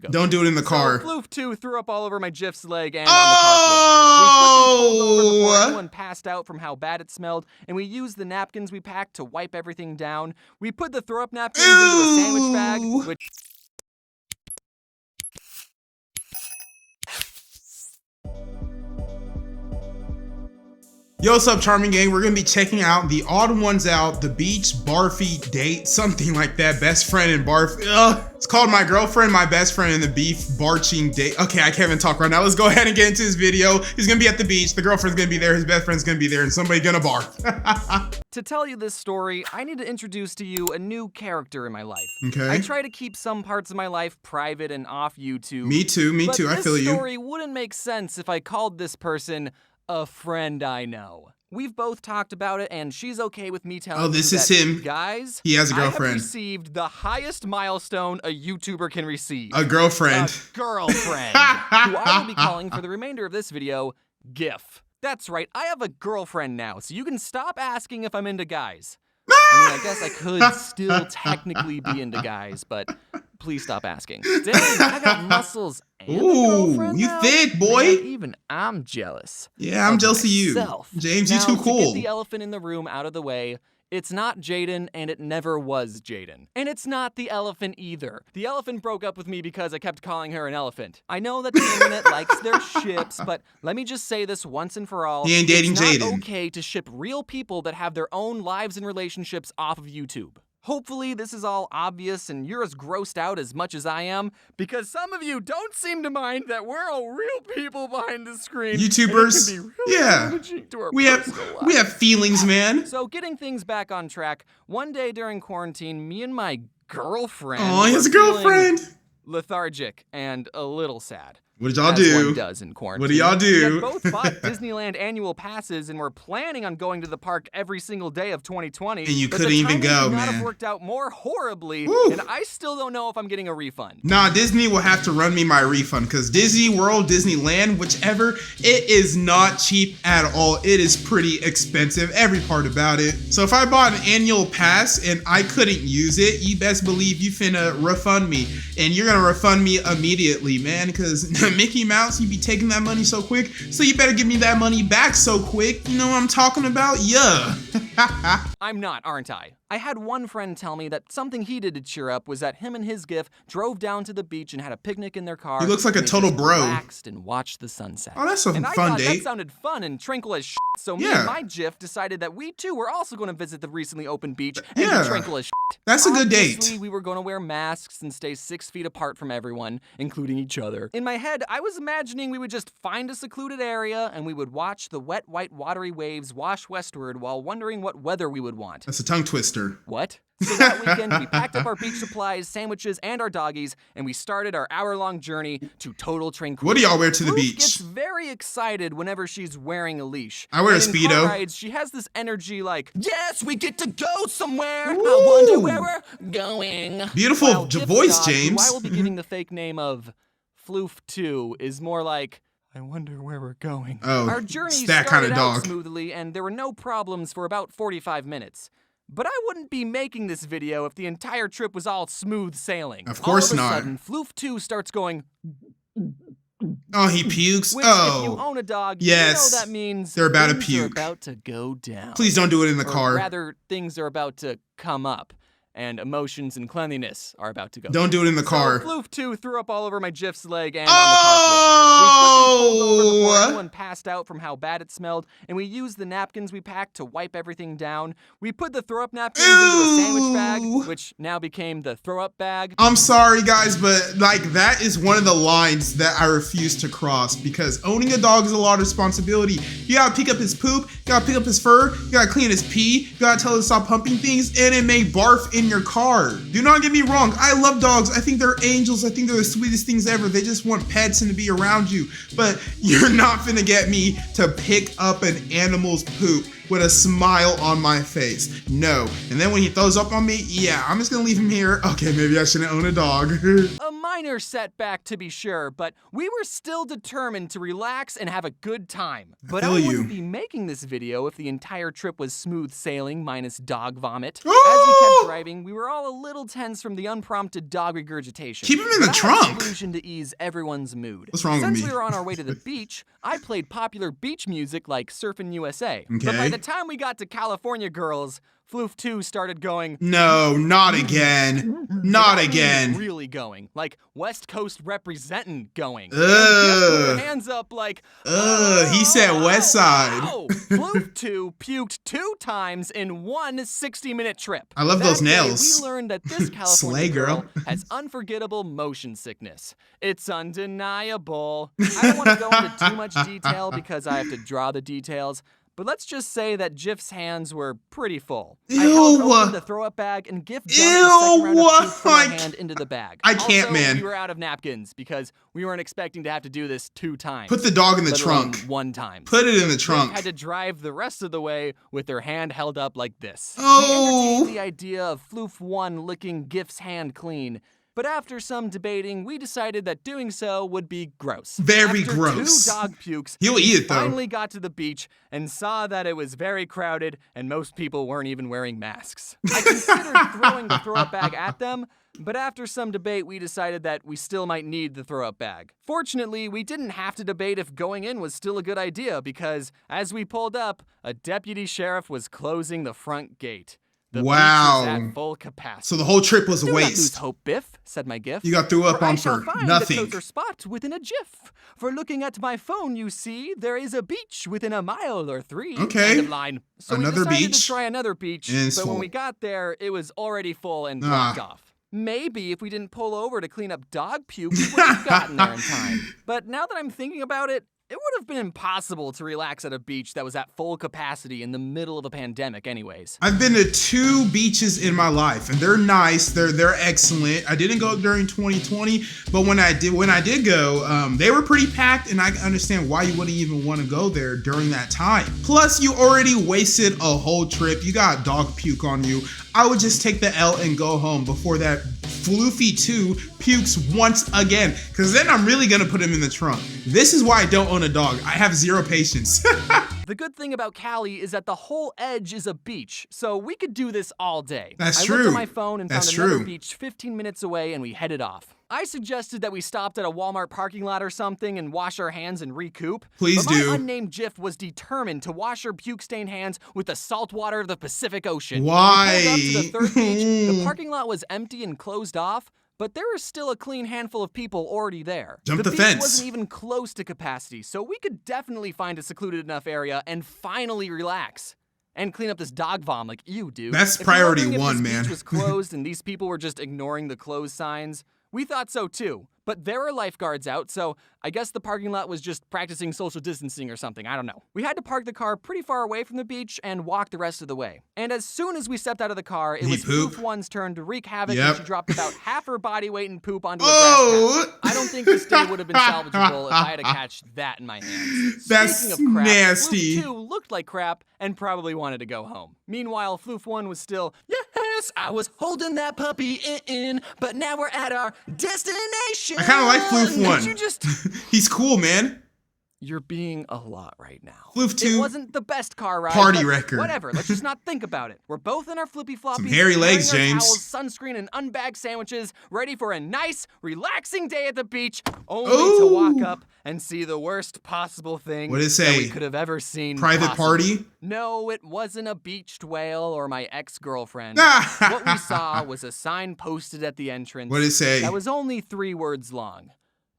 Don't do it in the car. So Floof2 threw up all over my GIF's leg and on the carport. We quickly pulled over before anyone passed out from how bad it smelled, and we used the napkins we packed to wipe everything down. We put the throw-up napkins into a sandwich bag, which... Yo, what's up, Charming Gang? We're gonna be checking out the Odd Ones Out, the beach, Barfy date, something like that. Best friend and Barfy. It's called My Girlfriend, My Best Friend, and the Beef Barching Date. Okay, I can't even talk right now. Let's go ahead and get into this video. He's gonna be at the beach, the girlfriend's gonna be there, his best friend's gonna be there, and somebody's gonna barf. To tell you this story, I need to introduce to you a new character in my life. Okay. I try to keep some parts of my life private and off YouTube. Me too, I feel you. This story wouldn't make sense if I called this person a friend I know. We've both talked about it, and she's okay with me telling you this that, is him. Guys, he has a I girlfriend. have received the highest milestone a YouTuber can receive. A girlfriend. A girlfriend, who I will be calling for the remainder of this video, GIF. That's right, I have a girlfriend now, so you can stop asking if I'm into guys. I mean, I guess I could still technically be into guys, but please stop asking. Dang, I got muscles and a girlfriend you now? thick, boy. Man, even I'm jealous. Yeah, I'm jealous of you. James, you too cool. To get the elephant in the room out of the way, it's not Jaden, and it never was Jaden. And it's not the elephant either. The elephant broke up with me because I kept calling her an elephant. I know that the internet likes their ships, but let me just say this once and for all. He ain't dating Jaden. It's not okay to ship real people that have their own lives and relationships off of YouTube. Hopefully this is all obvious and you're as grossed out as much as I am, because some of you don't seem to mind that we're all real people behind the screen. YouTubers, yeah, we have feelings, man. So getting things back on track, one day during quarantine, me and my girlfriend he has a girlfriend. Lethargic and a little sad. What did y'all do? One does in quarantine. What do y'all do? We had both bought Disneyland annual passes and were planning on going to the park every single day of 2020. And you couldn't even go, could not man. have worked out more horribly, and I still don't know if I'm getting a refund. Nah, Disney will have to run me my refund, because Disney World, Disneyland, whichever, it is not cheap at all. It is pretty expensive, every part about it. So if I bought an annual pass and I couldn't use it, you best believe you finna refund me. And you're gonna refund me immediately, man, because Mickey Mouse, you be taking that money so quick, so you better give me that money back so quick. You know what I'm talking about? Yeah. I'm not, aren't I? I had one friend tell me that something he did to cheer up was that him and his GIF drove down to the beach and had a picnic in their car. He looks like a total bro. Relaxed and watched the sunset. Oh, that's a and I fun thought date. That sounded fun and tranquil as shit, so me and my GIF decided that we too were also going to visit the recently opened beach and be tranquil as shit. That's a good date. Obviously, we were going to wear masks and stay 6 feet apart from everyone, including each other. In my head, I was imagining we would just find a secluded area and we would watch the wet, white, watery waves wash westward while wondering what weather we would want. That's a tongue twister. What? So that weekend, we packed up our beach supplies, sandwiches, and our doggies, and we started our hour-long journey to total tranquility. What do y'all wear to the beach? Gets very excited whenever she's wearing a leash. I wear a in Speedo. Car rides, she has this energy like, yes, we get to go somewhere. Ooh. I wonder where we're going. Beautiful voice, James. Who I will be giving the fake name of Floof2 is more like, I wonder where we're going. Oh, our journey it's that started kind of out dog. Smoothly, and there were no problems for about 45 minutes. But I wouldn't be making this video if the entire trip was all smooth sailing. Of course not. All of a sudden, Floof2 starts going... Oh, he pukes? Which, oh. if you own a dog, yes. you know that means they're about to things puke. are about to go down. Please don't do it in the car. Or rather, things are about to come up. And emotions and cleanliness are about to go. Don't do it in the car. So Floof2 threw up all over my GIF's leg and on the carport. We quickly pulled over before anyone passed out from how bad it smelled, and we used the napkins we packed to wipe everything down. We put the throw-up napkins into a sandwich bag, which now became the throw-up bag. I'm sorry, guys, but like that is one of the lines that I refuse to cross, because owning a dog is a lot of responsibility. You gotta pick up his poop, you gotta pick up his fur, you gotta clean his pee, you gotta tell it to stop pumping things, and it may barf in your car. Do not get me wrong, I love dogs. I think they're angels. I think they're the sweetest things ever. They just want pets and to be around you. But you're not finna get me to pick up an animal's poop with a smile on my face. No. And then when he throws up on me, yeah, I'm just gonna leave him here. Okay, maybe I shouldn't own a dog. A minor setback to be sure, but we were still determined to relax and have a good time. But I wouldn't be making this video if the entire trip was smooth sailing minus dog vomit. As we kept driving, we were all a little tense from the unprompted dog regurgitation. Keep him in the trunk. I had a solution to ease everyone's mood. What's wrong with me? Since we were on our way to the beach, I played popular beach music like Surfin' USA. Okay. But by the time we got to California Girls, Floof 2 started going, no, not again. Not again. Really going. Like West Coast representing going. Ugh. Put her hands up like, he said West Side. Floof 2 puked 2 times in one 60-minute trip. I love those nails. We learned that this California Slay, girl has unforgettable motion sickness. It's undeniable. I don't want to go into too much detail because I have to draw the details. But let's just say that Jif's hands were pretty full. Ew. I held open the throw-up bag and Gif dumped the second round of puke from my hand into the bag. I can't, man. We were out of napkins because we weren't expecting to have to do this 2 times. Put the dog in the trunk. 1 time. Put it in the trunk. Jif had to drive the rest of the way with her hand held up like this. Oh. We entertained the idea of Floof 1 licking Gif's hand clean. But after some debating, we decided that doing so would be gross. Very after gross. 2 dog pukes, He'll eat it, though. Finally got to the beach and saw that it was very crowded and most people weren't even wearing masks. I considered throwing the throw-up bag at them, but after some debate, we decided that we still might need the throw-up bag. Fortunately, we didn't have to debate if going in was still a good idea because, as we pulled up, a deputy sheriff was closing the front gate. The beach was at full capacity. So the whole trip was a Do waste. not lose hope, Biff, said my Gif. You got threw up on for nothing. A closer spot within a jiff. For looking at my phone, you see, there is a beach within a mile or 3. Okay. End of line. So Another we decided beach? to try another beach, And it's but full. when we got there, it was already full and blocked off. Maybe if we didn't pull over to clean up dog puke, we would have gotten there in time. But now that I'm thinking about it, it would have been impossible to relax at a beach that was at full capacity in the middle of a pandemic anyways. I've been to 2 beaches in my life, and they're nice. They're excellent. I didn't go during 2020, but when I did go, they were pretty packed, and I can understand why you wouldn't even want to go there during that time. Plus, you already wasted a whole trip. You got dog puke on you. I would just take the L and go home before that Floofy 2 pukes once again, because then I'm really gonna put him in the trunk. This is why I don't own a dog. I have 0 patience. The good thing about Cali is that the whole edge is a beach, so we could do this all day. That's I true. looked at my phone and That's found another true. beach 15 minutes away, and we headed off. I suggested that we stopped at a Walmart parking lot or something and wash our hands and recoup. Please but my do. unnamed Jif was determined to wash her puke-stained hands with the salt water of the Pacific Ocean. Why? We pulled up to the 3rd beach. The parking lot was empty and closed off, but there was still a clean handful of people already there. Jump the beach fence. wasn't even close to capacity, so we could definitely find a secluded enough area and finally relax. And clean up this dog vom like you do. That's If you're priority wondering if 1, this man. beach was closed and these people were just ignoring the closed signs, we thought so too. But there were lifeguards out, so I guess the parking lot was just practicing social distancing or something, I don't know. We had to park the car pretty far away from the beach and walk the rest of the way. And as soon as we stepped out of the car, it was poop? Floof 1's turn to wreak havoc, Yep. and she dropped about half her body weight in poop onto a grass patch. I don't think this day would have been salvageable if I had to catch that in my hands. That's Speaking of crap, nasty. Floof 2 looked like crap and probably wanted to go home. Meanwhile, Floof 1 was still, yes, I was holding that puppy in, but now we're at our destination. I kind of like Floof 1. Did you just... He's cool, man. You're being a lot right now. Floof 2. It wasn't the best car ride. Party but record. Whatever. Let's just not think about it. We're both in our flippy floppies. Some hairy legs, wearing our James. towels, sunscreen, and unbagged sandwiches, ready for a nice, relaxing day at the beach, only to walk up and see the worst possible thing What'd it that we say? could have ever seen. Private possibly. party? No, it wasn't a beached whale or my ex-girlfriend. What we saw was a sign posted at the entrance. What'd it say? That was only 3 words long.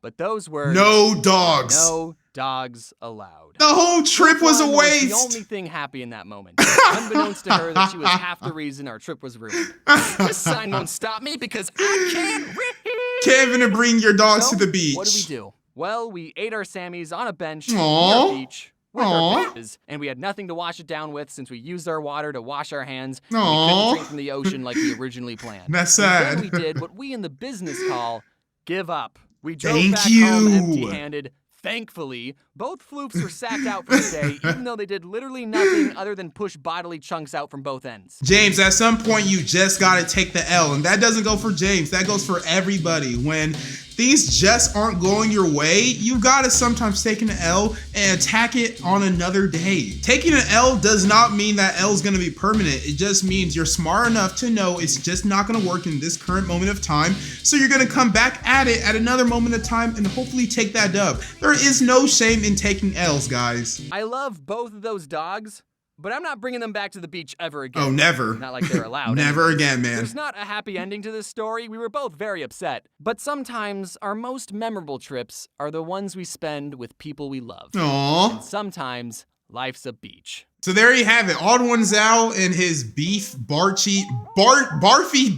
But those words... No dogs. No dogs allowed. The whole trip was a One waste. the only thing happy in that moment. Unbeknownst to her that she was half the reason our trip was ruined. This sign won't stop me because I can't read. Can't even bring your dogs So, to the beach. What do we do? Well, we ate our Sammys on a bench Aw. near a beach with Aw. our fishes, and we had nothing to wash it down with since we used our water to wash our hands. And we Aw. couldn't drink from the ocean like we originally planned. That's And sad. then we did what we in the business call give up. We drove Thank back you. home empty-handed. Thankfully, both floofs were sacked out for the day, even though they did literally nothing other than push bodily chunks out from both ends. James, at some point you just gotta take the L, and that doesn't go for James. That goes for everybody. When things just aren't going your way, you gotta sometimes take an L and attack it on another day. Taking an L does not mean that L is gonna be permanent. It just means you're smart enough to know it's just not gonna work in this current moment of time. So you're gonna come back at it at another moment of time and hopefully take that dub. There is no shame in taking L's, guys. I love both of those dogs, but I'm not bringing them back to the beach ever again. Oh, never. Not like they're allowed. Never again, man. There's not a happy ending to this story. We were both very upset. But sometimes our most memorable trips are the ones we spend with people we love. Aww. And sometimes life's a beach. So there you have it, THEODD1SOUT and his Barfy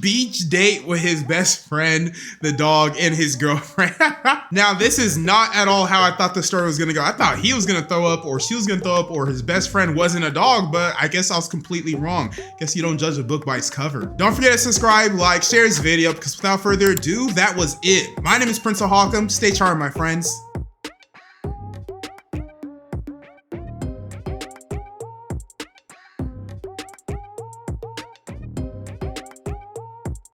beach date with his best friend, the dog, and his girlfriend. Now, this is not at all how I thought the story was gonna go. I thought he was gonna throw up, or she was gonna throw up, or his best friend wasn't a dog, but I guess I was completely wrong. Guess you don't judge a book by its cover. Don't forget to subscribe, like, share this video, because without further ado, that was it. My name is Prince of Hawkham. Stay charmed, my friends.